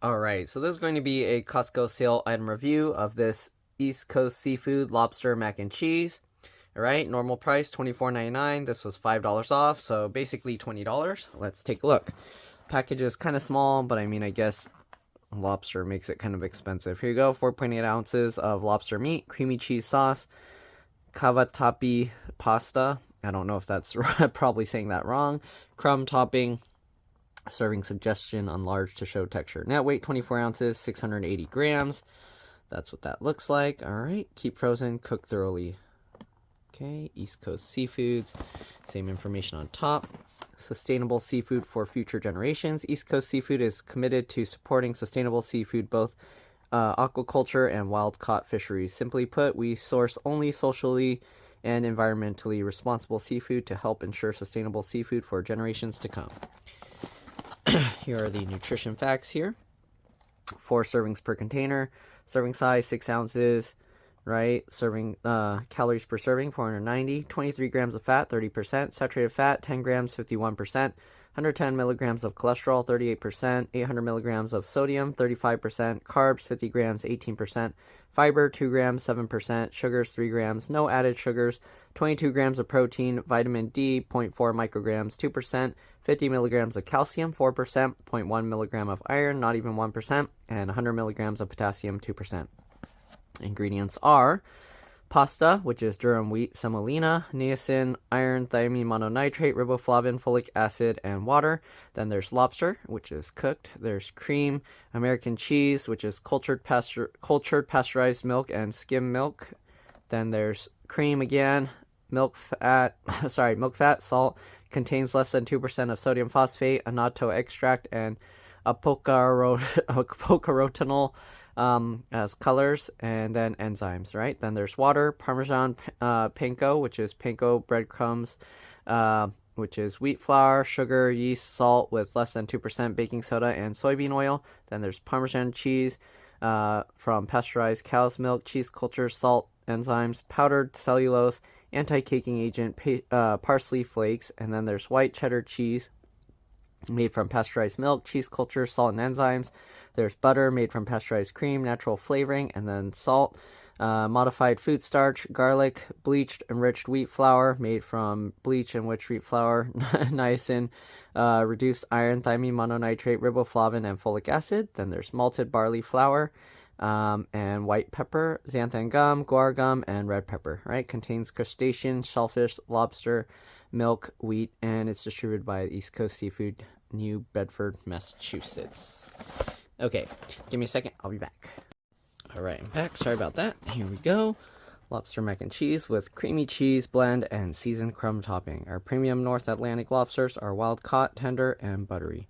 Alright, so this is going to be a Costco sale item review of this East Coast Seafood Lobster Mac and Cheese. Alright, normal price $24.99. This was $5 off, so basically $20. Let's take a look. Package is kind of small, but I mean, I guess lobster makes it kind of expensive. Here you go, 4.8 ounces of lobster meat, creamy cheese sauce, cavatappi pasta. I don't know if that's probably saying that wrong. Crumb topping. Serving suggestion on large to show texture. Net weight 24 ounces, 680 grams. That's what that looks like. Alright, keep frozen, cook thoroughly. Okay, East Coast Seafoods. Same information on top. Sustainable seafood for future generations. East Coast Seafood is committed to supporting sustainable seafood, both aquaculture and wild-caught fisheries. Simply put, we source only socially and environmentally responsible seafood to help ensure sustainable seafood for generations to come. Here are the nutrition facts here. 4 servings per container. Serving size 6 ounces. Right? Serving calories per serving 490. 23 grams of fat 30%. Saturated fat 10 grams 51%. 110 milligrams of cholesterol 38%. 800 milligrams of sodium 35%. Carbs 50 grams 18%. Fiber 2 grams 7%. Sugars 3 grams. No added sugars. 22 grams of protein. Vitamin D 0.4 micrograms 2%. 50 milligrams of calcium 4%. 0.1 milligram of iron not even 1%. And 100 milligrams of potassium 2%. Ingredients are pasta, which is durum wheat semolina, niacin, iron, thiamine mononitrate, riboflavin, folic acid, and water. Then there's lobster, which is cooked. There's cream, American cheese, which is cultured pasteurized milk and skim milk. Then there's cream again, milk fat, salt, contains less than 2% of sodium phosphate, annatto extract, and apocarotinol as colors, and then enzymes, right? Then there's water, Parmesan panko, which is panko breadcrumbs, which is wheat flour, sugar, yeast, salt with less than 2% baking soda, and soybean oil. Then there's Parmesan cheese from pasteurized cow's milk, cheese culture, salt, enzymes, powdered cellulose, anti-caking agent, parsley flakes. And then there's white cheddar cheese made from pasteurized milk, cheese culture, salt, and enzymes. There's butter made from pasteurized cream, natural flavoring, and then salt, modified food starch, garlic, bleached enriched wheat flour made from bleach enriched wheat flour, niacin, reduced iron, thiamine mononitrate, riboflavin, and folic acid. Then there's malted barley flour, and white pepper, xanthan gum, guar gum, and red pepper, right? Contains crustacean, shellfish, lobster, milk, wheat, and it's distributed by East Coast Seafood, New Bedford, Massachusetts. Okay, give me a second, I'll be back. Alright, I'm back, sorry about that. Here we go. Lobster mac and cheese with creamy cheese blend and seasoned crumb topping. Our premium North Atlantic lobsters are wild caught, tender, and buttery.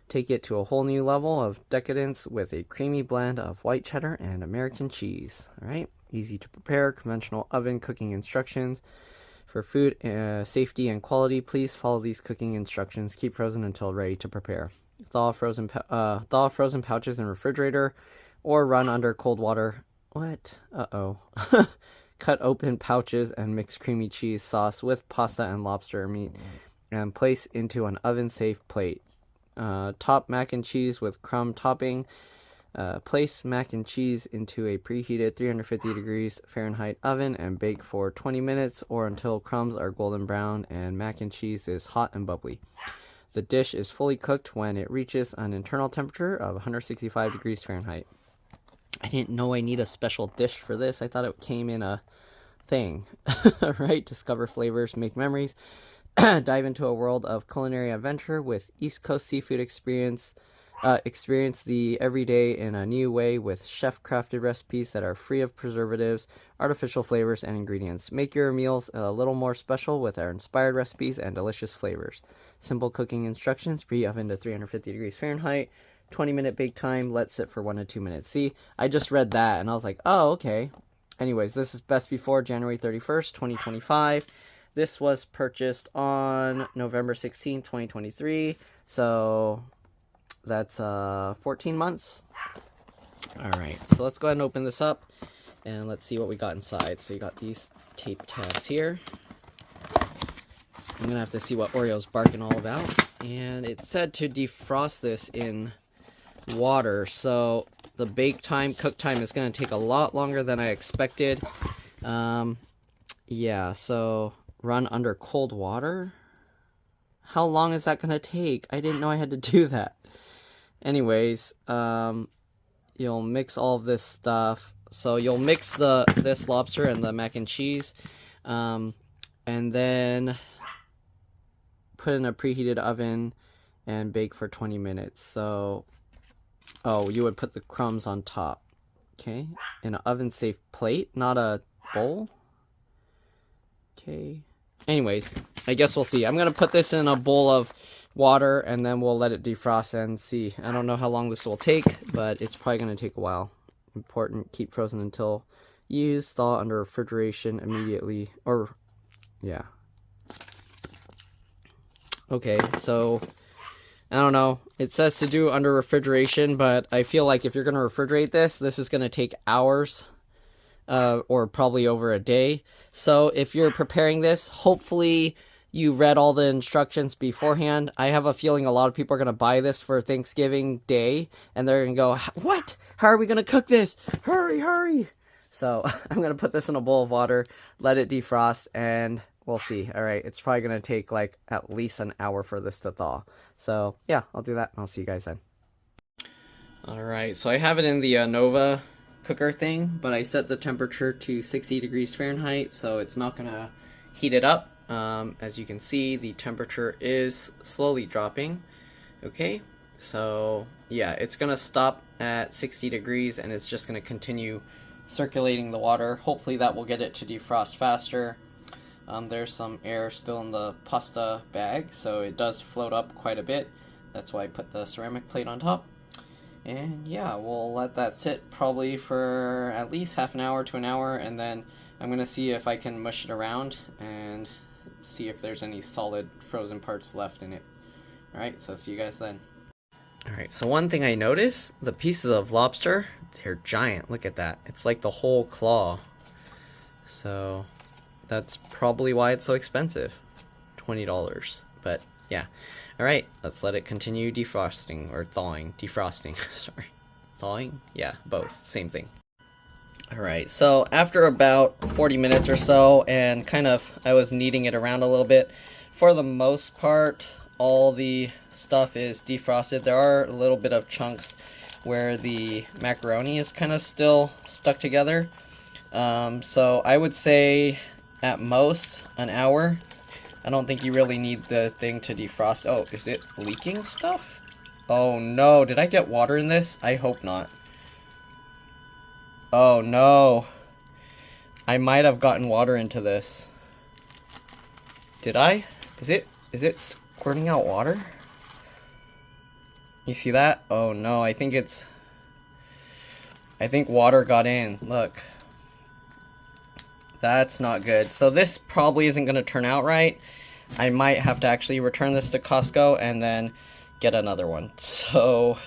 Take it to a whole new level of decadence with a creamy blend of white cheddar and American cheese. Alright, easy to prepare, conventional oven cooking instructions. For food safety and quality, please follow these cooking instructions. Keep frozen until ready to prepare. Thaw frozen pouches in refrigerator or run under cold water. What? Cut open pouches and mix creamy cheese sauce with pasta and lobster meat and place into an oven-safe plate. Top mac and cheese with crumb topping. Place mac and cheese into a preheated 350 degrees Fahrenheit oven and bake for 20 minutes or until crumbs are golden brown and mac and cheese is hot and bubbly. The dish is fully cooked when it reaches an internal temperature of 165 degrees Fahrenheit. I didn't know I need a special dish for this. I thought it came in a thing, right? Discover flavors, make memories, dive into a world of culinary adventure with East Coast Seafood Experience. Experience the everyday in a new way with chef-crafted recipes that are free of preservatives, artificial flavors, and ingredients. Make your meals a little more special with our inspired recipes and delicious flavors. Simple cooking instructions, preheat oven to 350 degrees Fahrenheit, 20-minute bake time, let sit for 1 to 2 minutes. See, I just read that, and I was like, oh, okay. Anyways, this is best before January 31st, 2025. This was purchased on November 16th, 2023, so that's 14 months. Alright, so let's go ahead and open this up and let's see what we got inside. So you got these tape tabs here. I'm gonna have to see what Oreo's barking all about. And it said to defrost this in water. So the cook time is going to take a lot longer than I expected. Yeah, so run under cold water? How long is that going to take? I didn't know I had to do that. Anyways, you'll mix all of this stuff. So you'll mix this lobster and the mac and cheese, and then put in a preheated oven and bake for 20 minutes. So, oh, you would put the crumbs on top. Okay, in an oven-safe plate, not a bowl. Okay. Anyways, I guess we'll see. I'm gonna put this in a bowl of water and then we'll let it defrost and see. I don't know how long this will take, but it's probably gonna take a while. Important, keep frozen until used. Thaw under refrigeration immediately. Or, yeah. Okay, so I don't know. It says to do under refrigeration, but I feel like if you're gonna refrigerate this is gonna take hours. Or probably over a day. So if you're preparing this, hopefully you read all the instructions beforehand. I have a feeling a lot of people are going to buy this for Thanksgiving Day, and they're going to go, what? How are we going to cook this? Hurry, hurry. So I'm going to put this in a bowl of water, let it defrost, and we'll see. All right, it's probably going to take like at least an hour for this to thaw. So yeah, I'll do that, and I'll see you guys then. All right, so I have it in the Nova cooker thing, but I set the temperature to 60 degrees Fahrenheit, so it's not gonna heat it up. As you can see, the temperature is slowly dropping. Okay, so yeah, it's gonna stop at 60 degrees and it's just gonna continue circulating the water. Hopefully that will get it to defrost faster. There's some air still in the pasta bag, so it does float up quite a bit. That's why I put the ceramic plate on top. And yeah, we'll let that sit probably for at least half an hour to an hour, and then I'm going to see if I can mush it around and see if there's any solid frozen parts left in it. Alright, so see you guys then. Alright, so one thing I noticed, the pieces of lobster, they're giant. Look at that. It's like the whole claw. So that's probably why it's so expensive. $20. But yeah. Alright, let's let it continue defrosting, or thawing, defrosting, sorry. Thawing? Yeah, both, same thing. Alright, so after about 40 minutes or so, and kind of, I was kneading it around a little bit, for the most part, all the stuff is defrosted. There are a little bit of chunks where the macaroni is kind of still stuck together. So I would say, at most, an hour. I don't think you really need the thing to defrost. Oh, is it leaking stuff? Oh no, did I get water in this? I hope not. Oh no. I might have gotten water into this. Did I? Is it squirting out water? You see that? Oh no, I think water got in. Look. That's not good. So this probably isn't going to turn out right. I might have to actually return this to Costco and then get another one. So,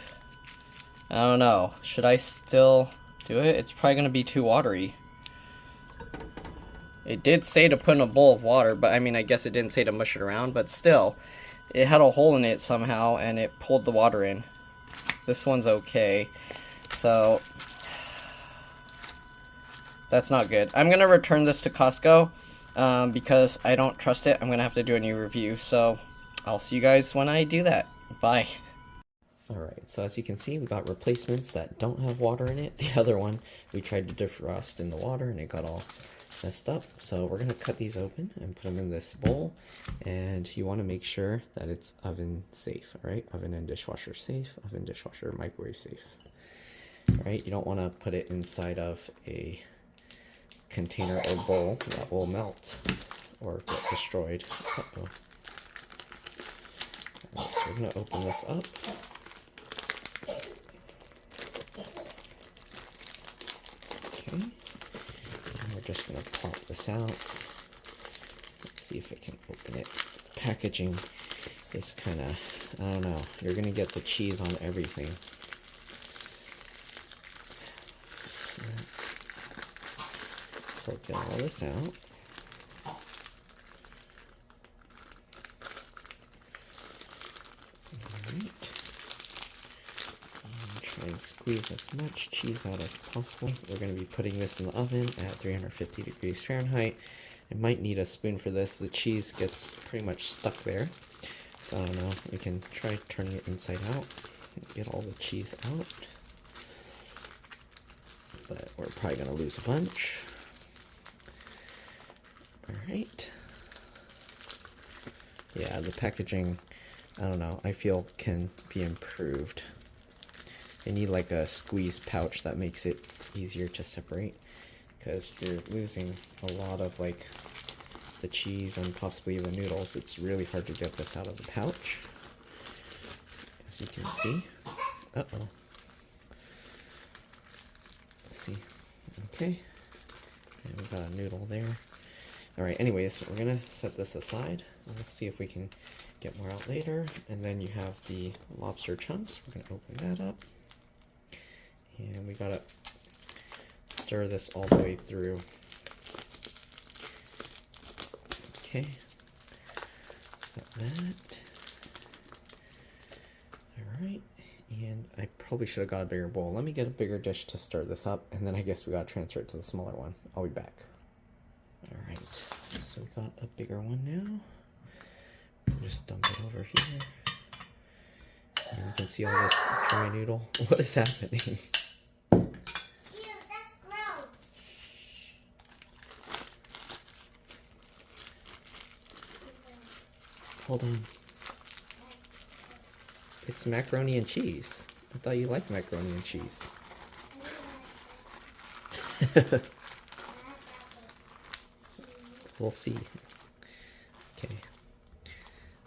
I don't know. Should I still do it? It's probably going to be too watery. It did say to put in a bowl of water, but I mean, I guess it didn't say to mush it around, but still. It had a hole in it somehow and it pulled the water in. This one's okay. So that's not good. I'm going to return this to Costco because I don't trust it. I'm going to have to do a new review. So I'll see you guys when I do that. Bye. Alright, so as you can see, we got replacements that don't have water in it. The other one, we tried to defrost in the water and it got all messed up. So we're going to cut these open and put them in this bowl. And you want to make sure that it's oven safe. Alright, oven and dishwasher safe. Oven, dishwasher, microwave safe. Alright, you don't want to put it inside of a container or bowl that will melt or get destroyed. Uh-oh. Alright, so we're going to open this up. Okay. And we're just going to pop this out. Let's see if I can open it. The packaging is kind of, I don't know, you're going to get the cheese on everything. So get all this out. Alright. Try and squeeze as much cheese out as possible. We're going to be putting this in the oven at 350 degrees Fahrenheit. I might need a spoon for this. The cheese gets pretty much stuck there. So I don't know, we can try turning it inside out and get all the cheese out. But we're probably going to lose a bunch. Alright. Yeah, the packaging, I don't know, I feel can be improved. They need like a squeeze pouch that makes it easier to separate, because you're losing a lot of like the cheese and possibly the noodles. It's really hard to get this out of the pouch, as you can see. Uh-oh. Let's see. Okay. And we got a noodle there. Alright, anyways, we're gonna set this aside. Let's see if we can get more out later. And then you have the lobster chunks. We're gonna open that up. And we gotta stir this all the way through. Okay. Got that. Alright. And I probably should have got a bigger bowl. Let me get a bigger dish to stir this up, and then I guess we gotta transfer it to the smaller one. I'll be back. Alright. So we got a bigger one now. Just dump it over here. And you can see all this dry noodle. What is happening? Hold on. It's macaroni and cheese. I thought you liked macaroni and cheese. We'll see. Okay.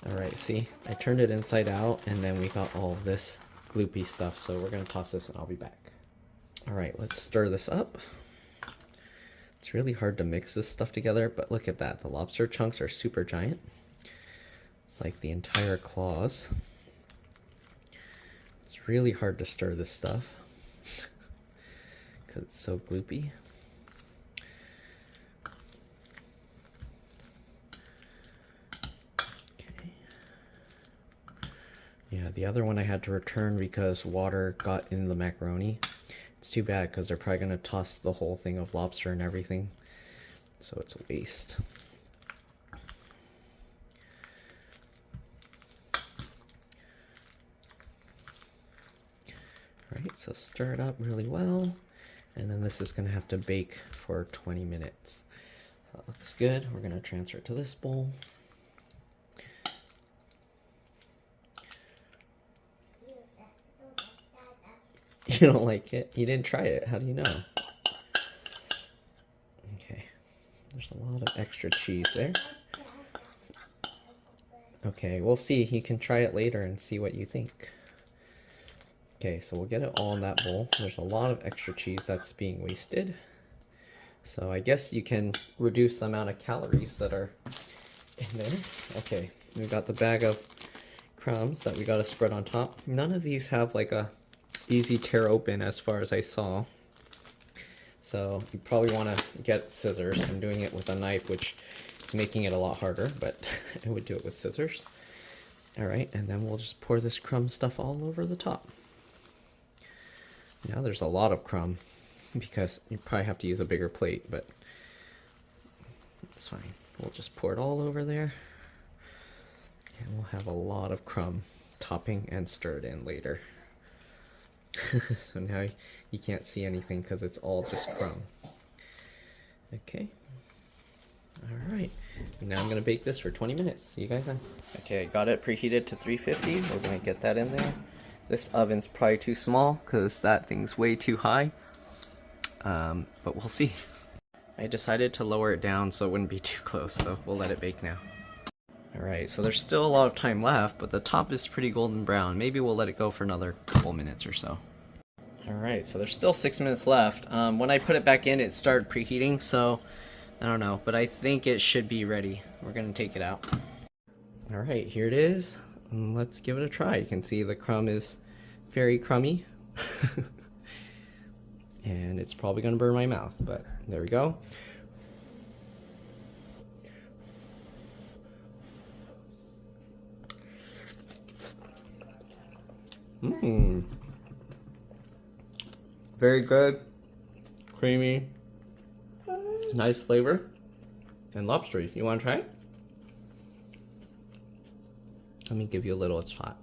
Alright, see? I turned it inside out and then we got all of this gloopy stuff. So we're going to toss this and I'll be back. Alright, let's stir this up. It's really hard to mix this stuff together, but look at that. The lobster chunks are super giant. It's like the entire claws. It's really hard to stir this stuff because it's so gloopy. Okay. Yeah, the other one I had to return because water got in the macaroni. It's too bad because they're probably going to toss the whole thing of lobster and everything. So it's a waste. Alright, so stir it up really well, and then this is going to have to bake for 20 minutes. So that looks good. We're going to transfer it to this bowl. You don't like it? You didn't try it. How do you know? Okay, there's a lot of extra cheese there. Okay, we'll see. You can try it later and see what you think. Okay, so we'll get it all in that bowl. There's a lot of extra cheese that's being wasted. So I guess you can reduce the amount of calories that are in there. Okay, we got the bag of crumbs that we got to spread on top. None of these have like a easy tear open as far as I saw. So you probably want to get scissors. I'm doing it with a knife, which is making it a lot harder, but I would do it with scissors. Alright, and then we'll just pour this crumb stuff all over the top. Now there's a lot of crumb because you probably have to use a bigger plate, but it's fine. We'll just pour it all over there and we'll have a lot of crumb topping and stirred in later. So now you can't see anything because it's all just crumb. Okay. Alright. Now I'm going to bake this for 20 minutes. See you guys then. Okay, I got it preheated to 350. We're going to get that in there. This oven's probably too small because that thing's way too high. But we'll see. I decided to lower it down so it wouldn't be too close, so we'll let it bake now. Alright, so there's still a lot of time left, but the top is pretty golden brown. Maybe we'll let it go for another couple minutes or so. Alright, so there's still 6 minutes left. When I put it back in, it started preheating, so I don't know, but I think it should be ready. We're gonna take it out. Alright, here it is. Let's give it a try. You can see the crumb is very crummy. And it's probably gonna burn my mouth, but there we go. Mmm. Very good, creamy, nice flavor, and lobstery. You want to try it? Let me give you a little shot.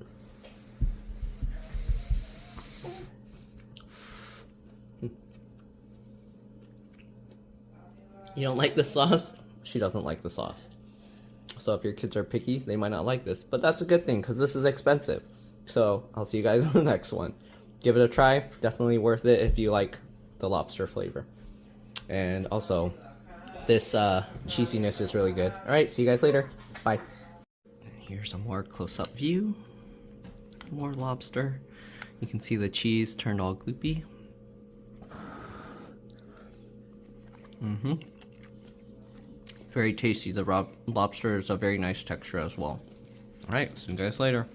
You don't like the sauce? She doesn't like the sauce. So if your kids are picky, they might not like this. But that's a good thing, because this is expensive. So I'll see you guys in the next one. Give it a try. Definitely worth it if you like the lobster flavor. And also, this cheesiness is really good. Alright, see you guys later. Bye. Here's a more close-up view. More lobster. You can see the cheese turned all gloopy. Very tasty. The lobster is a very nice texture as well. Alright, see you guys later.